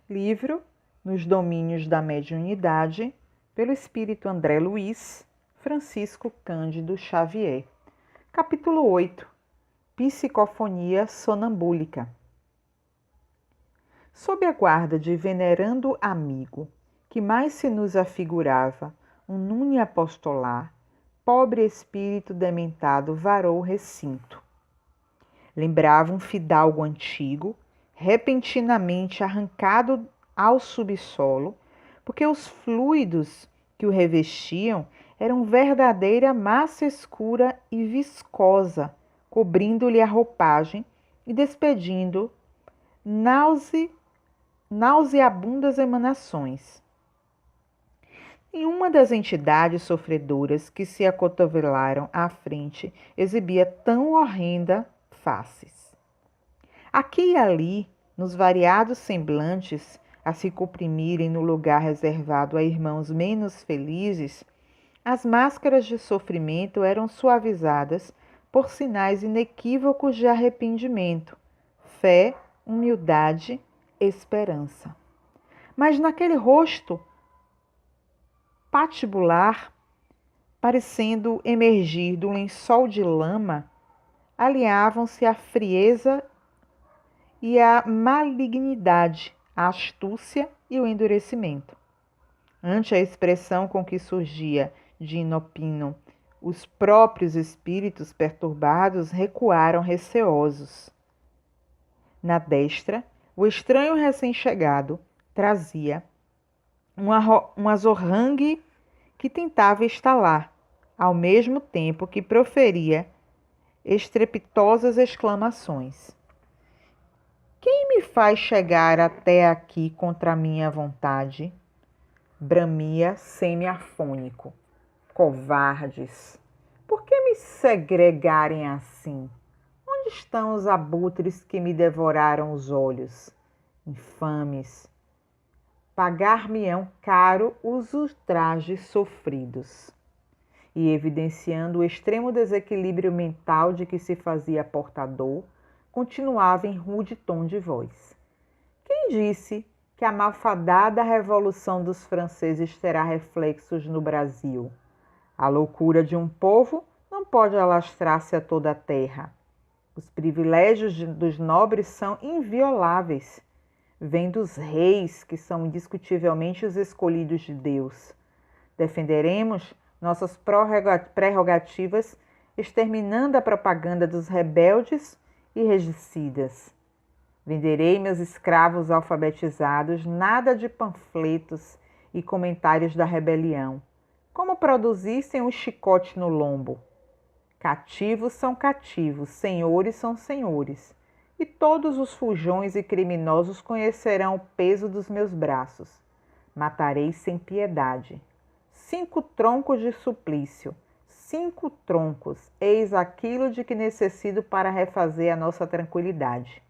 Livro Nos Domínios da Mediunidade, pelo espírito André Luiz, Francisco Cândido Xavier. Capítulo 8. Psicofonia sonambúlica. Sob a guarda de venerando amigo, que mais se nos afigurava um nune apostolar, pobre espírito dementado varou o recinto. Lembrava um fidalgo antigo, repentinamente arrancado ao subsolo, porque os fluidos que o revestiam eram verdadeira massa escura e viscosa, cobrindo-lhe a roupagem e despedindo nauseabundas emanações. Nenhuma das entidades sofredoras que se acotovelaram à frente exibia tão horrenda faces. Aqui e ali, nos variados semblantes, a se comprimirem no lugar reservado a irmãos menos felizes, as máscaras de sofrimento eram suavizadas por sinais inequívocos de arrependimento, fé, humildade, esperança. Mas naquele rosto patibular, parecendo emergir do lençol de lama, aliavam-se a frieza e a malignidade, a astúcia e o endurecimento. Ante a expressão com que surgia de inopinam, os próprios espíritos perturbados recuaram receosos. Na destra, o estranho recém-chegado trazia um azorrangue que tentava estalar, ao mesmo tempo que proferia estrepitosas exclamações. Quem me faz chegar até aqui contra a minha vontade? Bramia semiafônico. Covardes! Por que me segregarem assim? Onde estão os abutres que me devoraram os olhos? Infames! Pagar-me-ão caro os ultrajes sofridos. E evidenciando o extremo desequilíbrio mental de que se fazia portador, continuava em rude tom de voz. Quem disse que a malfadada revolução dos franceses terá reflexos no Brasil? A loucura de um povo não pode alastrar-se a toda a terra. Os privilégios dos nobres são invioláveis. Vêm dos reis, que são indiscutivelmente os escolhidos de Deus. Defenderemos nossas prerrogativas, exterminando a propaganda dos rebeldes e regicidas. Venderei meus escravos alfabetizados, nada de panfletos e comentários da rebelião, como produzissem um chicote no lombo. Cativos são cativos, senhores são senhores, e todos os fujões e criminosos conhecerão o peso dos meus braços. Matarei sem piedade. 5 troncos de suplício, 5 troncos, eis aquilo de que necessito para refazer a nossa tranquilidade.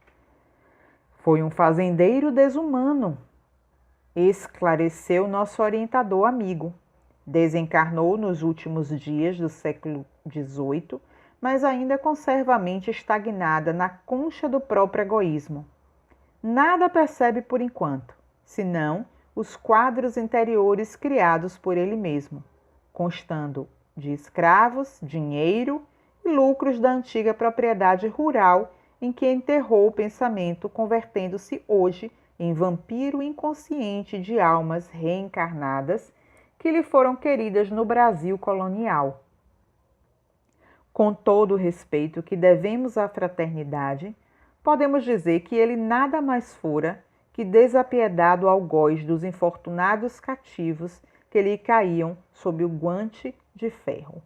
Foi um fazendeiro desumano, esclareceu nosso orientador amigo. Desencarnou nos últimos dias do século XVIII, mas ainda conserva a mente estagnada na concha do próprio egoísmo. Nada percebe por enquanto, senão os quadros interiores criados por ele mesmo, constando de escravos, dinheiro e lucros da antiga propriedade rural em que enterrou o pensamento, convertendo-se hoje em vampiro inconsciente de almas reencarnadas que lhe foram queridas no Brasil colonial. Com todo o respeito que devemos à fraternidade, podemos dizer que ele nada mais fora que desapiedado algoz dos infortunados cativos que lhe caíam sob o guante de ferro.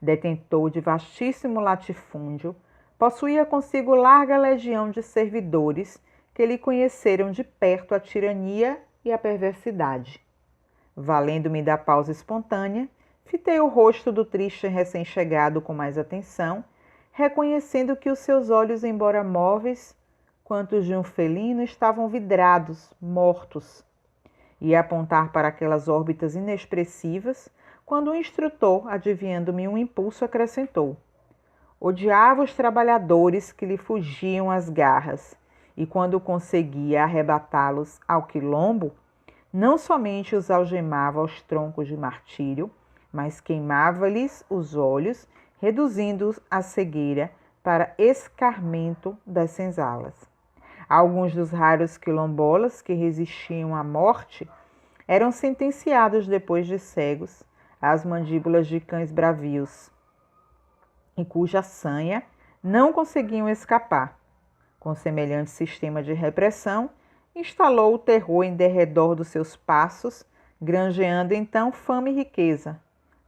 Detentor de vastíssimo latifúndio, possuía consigo larga legião de servidores que lhe conheceram de perto a tirania e a perversidade. Valendo-me da pausa espontânea, fitei o rosto do triste recém-chegado com mais atenção, reconhecendo que os seus olhos, embora móveis, quantos de um felino, estavam vidrados, mortos. Ia apontar para aquelas órbitas inexpressivas, quando o instrutor, adivinhando-me um impulso, acrescentou: odiava os trabalhadores que lhe fugiam às garras, e quando conseguia arrebatá-los ao quilombo, não somente os algemava aos troncos de martírio, mas queimava-lhes os olhos, reduzindo-os à cegueira para escarmento das senzalas. Alguns dos raros quilombolas que resistiam à morte eram sentenciados depois de cegos às mandíbulas de cães bravios, e cuja sanha não conseguiam escapar. Com semelhante sistema de repressão, instalou o terror em derredor dos seus passos, granjeando então fama e riqueza.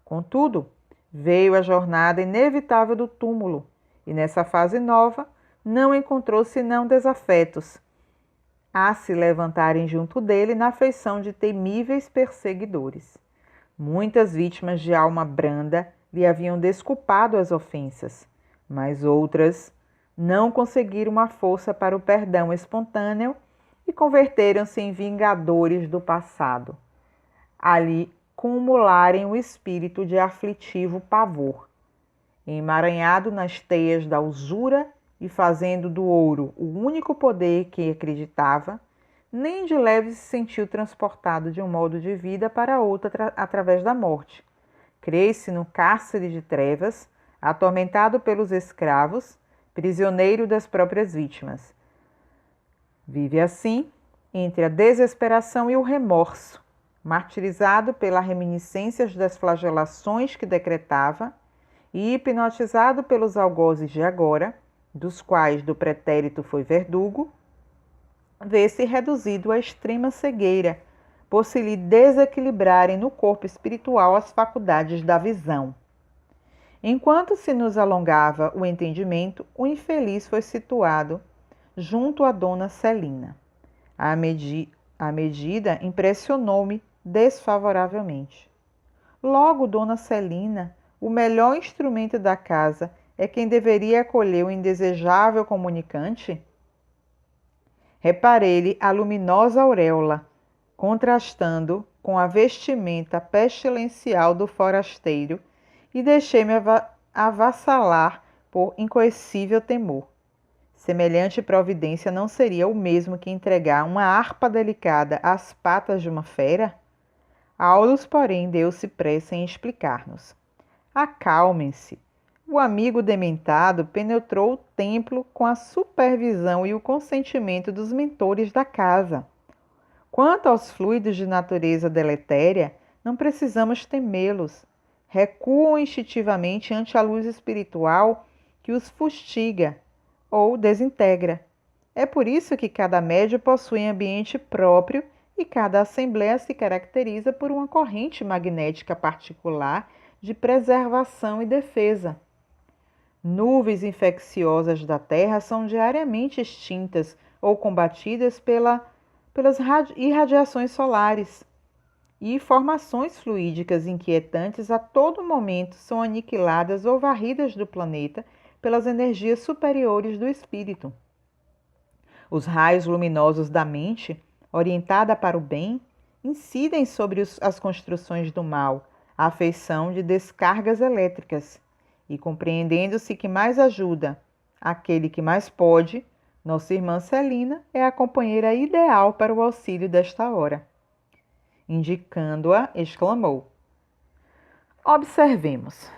Contudo, veio a jornada inevitável do túmulo, e nessa fase nova não encontrou senão desafetos a se levantarem junto dele na feição de temíveis perseguidores. Muitas vítimas de alma branda lhe haviam desculpado as ofensas, mas outras não conseguiram uma força para o perdão espontâneo e converteram-se em vingadores do passado, ali cumularem o espírito de aflitivo pavor, emaranhado nas teias da usura e fazendo do ouro o único poder que acreditava, nem de leve se sentiu transportado de um modo de vida para outro através da morte. Crê-se no cárcere de trevas, atormentado pelos escravos, prisioneiro das próprias vítimas. Vive assim, entre a desesperação e o remorso, martirizado pelas reminiscências das flagelações que decretava e hipnotizado pelos algozes de agora, dos quais do pretérito foi verdugo, vê-se reduzido à extrema cegueira, por se lhe desequilibrarem no corpo espiritual as faculdades da visão. Enquanto se nos alongava o entendimento, o infeliz foi situado junto a Dona Celina. A medida impressionou-me desfavoravelmente. Logo, Dona Celina, o melhor instrumento da casa, é quem deveria acolher o indesejável comunicante? Reparei-lhe a luminosa auréola, contrastando com a vestimenta pestilencial do forasteiro, e deixei-me avassalar por incoercível temor. Semelhante providência não seria o mesmo que entregar uma harpa delicada às patas de uma fera? Aulus, porém, deu-se pressa em explicar-nos. Acalmem-se. O amigo dementado penetrou o templo com a supervisão e o consentimento dos mentores da casa. Quanto aos fluidos de natureza deletéria, não precisamos temê-los. Recuam instintivamente ante a luz espiritual que os fustiga ou desintegra. É por isso que cada médio possui ambiente próprio e cada assembleia se caracteriza por uma corrente magnética particular de preservação e defesa. Nuvens infecciosas da Terra são diariamente extintas ou combatidas pelas irradiações solares, e formações fluídicas inquietantes a todo momento são aniquiladas ou varridas do planeta pelas energias superiores do espírito. Os raios luminosos da mente, orientada para o bem, incidem sobre as construções do mal, à feição de descargas elétricas, e compreendendo-se que mais ajuda aquele que mais pode, nossa irmã Celina é a companheira ideal para o auxílio desta hora. Indicando-a, exclamou: observemos.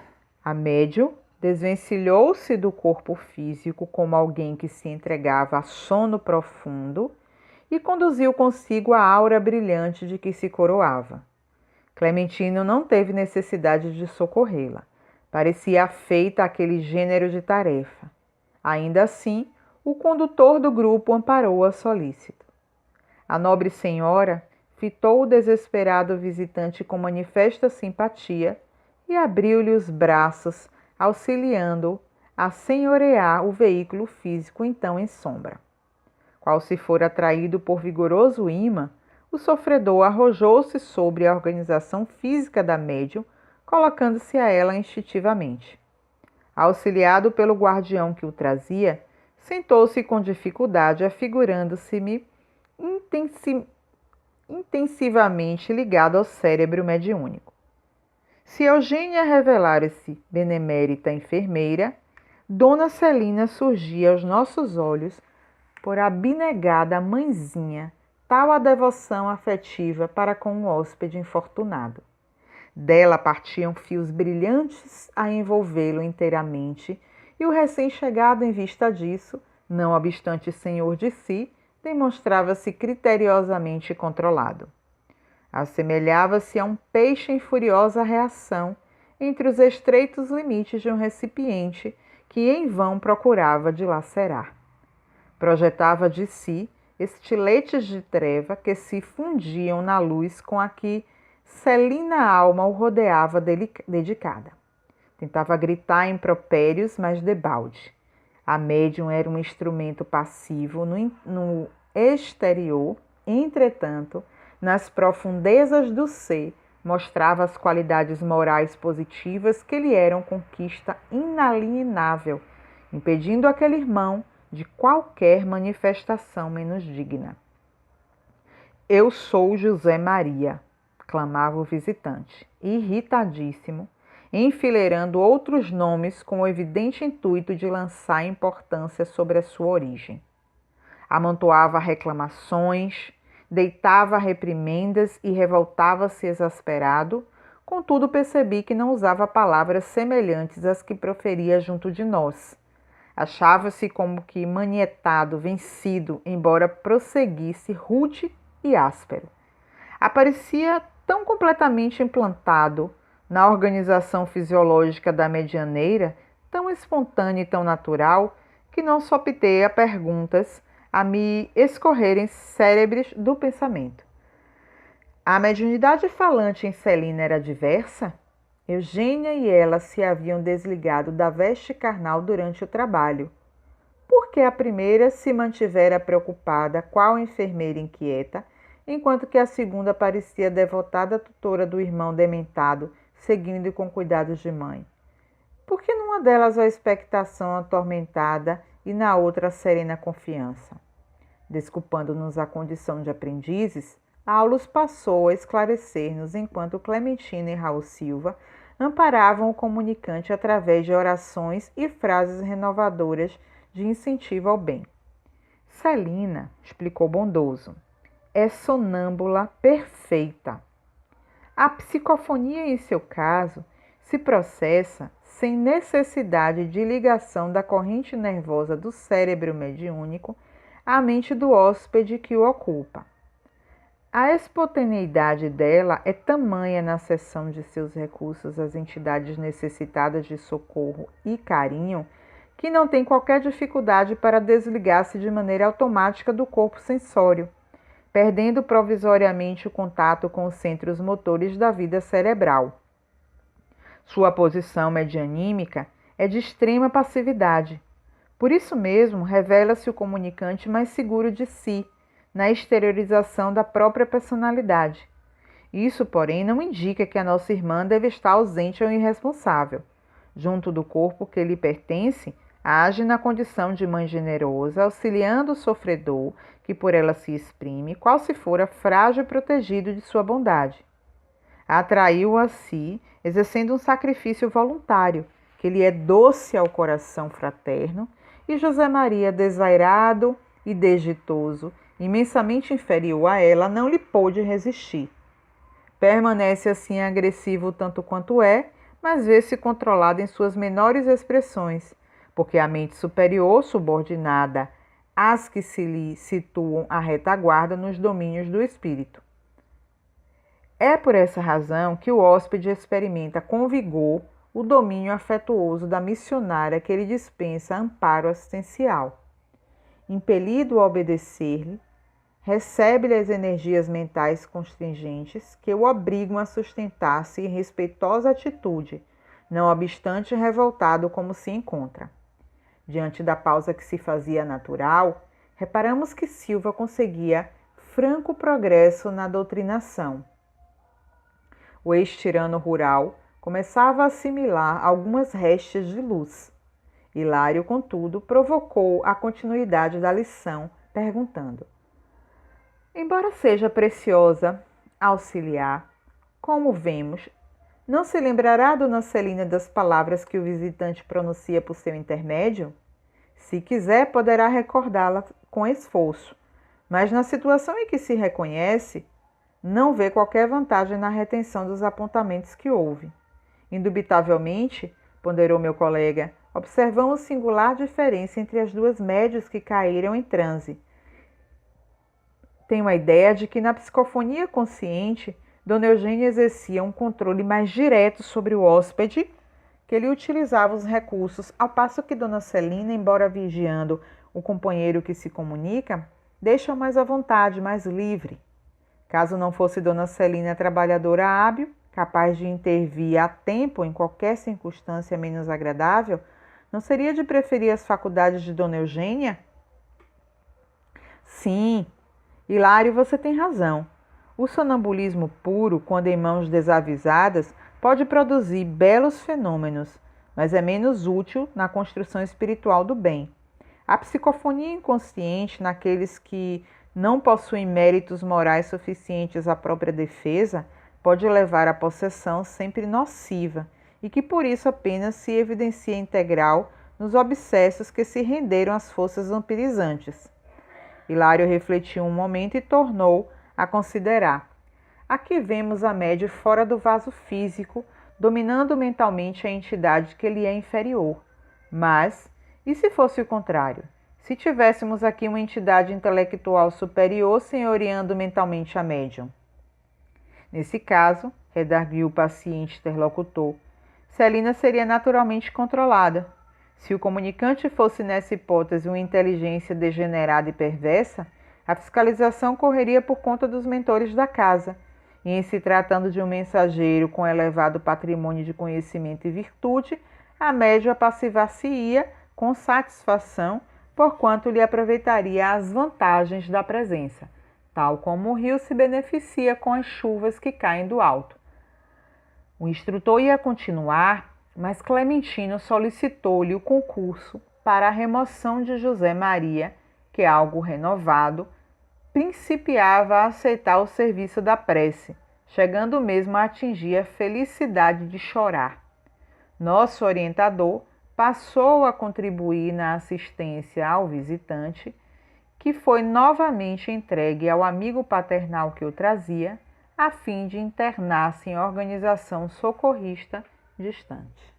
A médium desvencilhou-se do corpo físico como alguém que se entregava a sono profundo e conduziu consigo a aura brilhante de que se coroava. Clementino não teve necessidade de socorrê-la. Parecia afeita àquele gênero de tarefa. Ainda assim, o condutor do grupo amparou-a solícito. A nobre senhora fitou o desesperado visitante com manifesta simpatia e abriu-lhe os braços, auxiliando-o a senhorear o veículo físico então em sombra. Qual se fora atraído por vigoroso ímã, o sofredor arrojou-se sobre a organização física da médium, colocando-se a ela instintivamente. Auxiliado pelo guardião que o trazia, sentou-se com dificuldade, afigurando-se-me intensivamente ligado ao cérebro mediúnico. Se Eugênia revelara-se benemérita enfermeira, Dona Celina surgia aos nossos olhos por abnegada mãezinha, tal a devoção afetiva para com o hóspede infortunado. Dela partiam fios brilhantes a envolvê-lo inteiramente, e o recém-chegado, em vista disso, não obstante senhor de si, demonstrava-se criteriosamente controlado. Assemelhava-se a um peixe em furiosa reação entre os estreitos limites de um recipiente que em vão procurava dilacerar. Projetava de si estiletes de treva que se fundiam na luz com a que celina alma o rodeava dedicada. Tentava gritar impropérios, mas debalde. A médium era um instrumento passivo no exterior, entretanto, nas profundezas do ser, mostrava as qualidades morais positivas que lhe eram conquista inalienável, impedindo aquele irmão de qualquer manifestação menos digna. Eu sou José Maria, clamava o visitante, irritadíssimo, enfileirando outros nomes com o evidente intuito de lançar importância sobre a sua origem. Amontoava reclamações, deitava reprimendas e revoltava-se exasperado, contudo percebi que não usava palavras semelhantes às que proferia junto de nós. Achava-se como que manietado, vencido, embora prosseguisse rude e áspero. Aparecia tão completamente implantado na organização fisiológica da medianeira, tão espontâneo e tão natural, que não só optei a perguntas a me escorrerem cérebres do pensamento. A mediunidade falante em Celina era diversa? Eugênia e ela se haviam desligado da veste carnal durante o trabalho. Porque a primeira se mantivera preocupada, qual enfermeira inquieta, enquanto que a segunda parecia devotada tutora do irmão dementado, seguindo com cuidados de mãe. Por que numa delas a expectação atormentada e na outra a serena confiança? Desculpando-nos a condição de aprendizes, Aulus passou a esclarecer-nos enquanto Clementina e Raul Silva amparavam o comunicante através de orações e frases renovadoras de incentivo ao bem. Celina, explicou bondoso, é sonâmbula perfeita. A psicofonia, em seu caso, se processa sem necessidade de ligação da corrente nervosa do cérebro mediúnico à mente do hóspede que o ocupa. A espontaneidade dela é tamanha na cessão de seus recursos às entidades necessitadas de socorro e carinho que não tem qualquer dificuldade para desligar-se de maneira automática do corpo sensório, perdendo provisoriamente o contato com os centros motores da vida cerebral. Sua posição medianímica é de extrema passividade. Por isso mesmo, revela-se o comunicante mais seguro de si, na exteriorização da própria personalidade. Isso, porém, não indica que a nossa irmã deve estar ausente ou irresponsável. Junto do corpo que lhe pertence, age na condição de mãe generosa, auxiliando o sofredor, que por ela se exprime, qual se fora frágil e protegido de sua bondade. Atraiu-o a si, exercendo um sacrifício voluntário, que lhe é doce ao coração fraterno, e José Maria, desairado e desditoso, imensamente inferior a ela, não lhe pôde resistir. Permanece assim agressivo tanto quanto é, mas vê-se controlado em suas menores expressões, porque a mente superior, subordinada às que se lhe situam à retaguarda nos domínios do espírito. É por essa razão que o hóspede experimenta com vigor o domínio afetuoso da missionária que lhe dispensa amparo assistencial. Impelido a obedecer-lhe, recebe-lhe as energias mentais constringentes que o obrigam a sustentar-se em respeitosa atitude, não obstante revoltado como se encontra. Diante da pausa que se fazia natural, reparamos que Silva conseguia franco progresso na doutrinação. O ex-tirano rural começava a assimilar algumas restes de luz. Hilário, contudo, provocou a continuidade da lição, perguntando: embora seja preciosa, auxiliar, como vemos, não se lembrará, dona Celina, das palavras que o visitante pronuncia por seu intermédio? Se quiser, poderá recordá-las com esforço, mas na situação em que se reconhece, não vê qualquer vantagem na retenção dos apontamentos que houve. Indubitavelmente, ponderou meu colega, observamos singular diferença entre as duas médias que caíram em transe. Tenho a ideia de que na psicofonia consciente, Dona Eugênia exercia um controle mais direto sobre o hóspede, que ele utilizava os recursos, ao passo que Dona Celina, embora vigiando o companheiro que se comunica, deixa mais à vontade, mais livre. Caso não fosse Dona Celina trabalhadora hábil, capaz de intervir a tempo em qualquer circunstância menos agradável, não seria de preferir as faculdades de Dona Eugênia? Sim, Hilário, você tem razão. O sonambulismo puro, quando em mãos desavisadas, pode produzir belos fenômenos, mas é menos útil na construção espiritual do bem. A psicofonia inconsciente, naqueles que não possuem méritos morais suficientes à própria defesa, pode levar à possessão sempre nociva e que por isso apenas se evidencia integral nos obsessos que se renderam às forças vampirizantes. Hilário refletiu um momento e tornou a considerar. Aqui vemos a média fora do vaso físico, dominando mentalmente a entidade que lhe é inferior. Mas, e se fosse o contrário? Se tivéssemos aqui uma entidade intelectual superior senhoreando mentalmente a médium? Nesse caso, redarguiu o paciente interlocutor, Celina seria naturalmente controlada. Se o comunicante fosse nessa hipótese uma inteligência degenerada e perversa, a fiscalização correria por conta dos mentores da casa, e em se tratando de um mensageiro com elevado patrimônio de conhecimento e virtude, a médium passivar-se-ia com satisfação, porquanto lhe aproveitaria as vantagens da presença, tal como o rio se beneficia com as chuvas que caem do alto. O instrutor ia continuar, mas Clementino solicitou-lhe o concurso para a remoção de José Maria, que, algo renovado, principiava a aceitar o serviço da prece, chegando mesmo a atingir a felicidade de chorar. Nosso orientador passou a contribuir na assistência ao visitante, que foi novamente entregue ao amigo paternal que o trazia, a fim de internar-se em organização socorrista distante.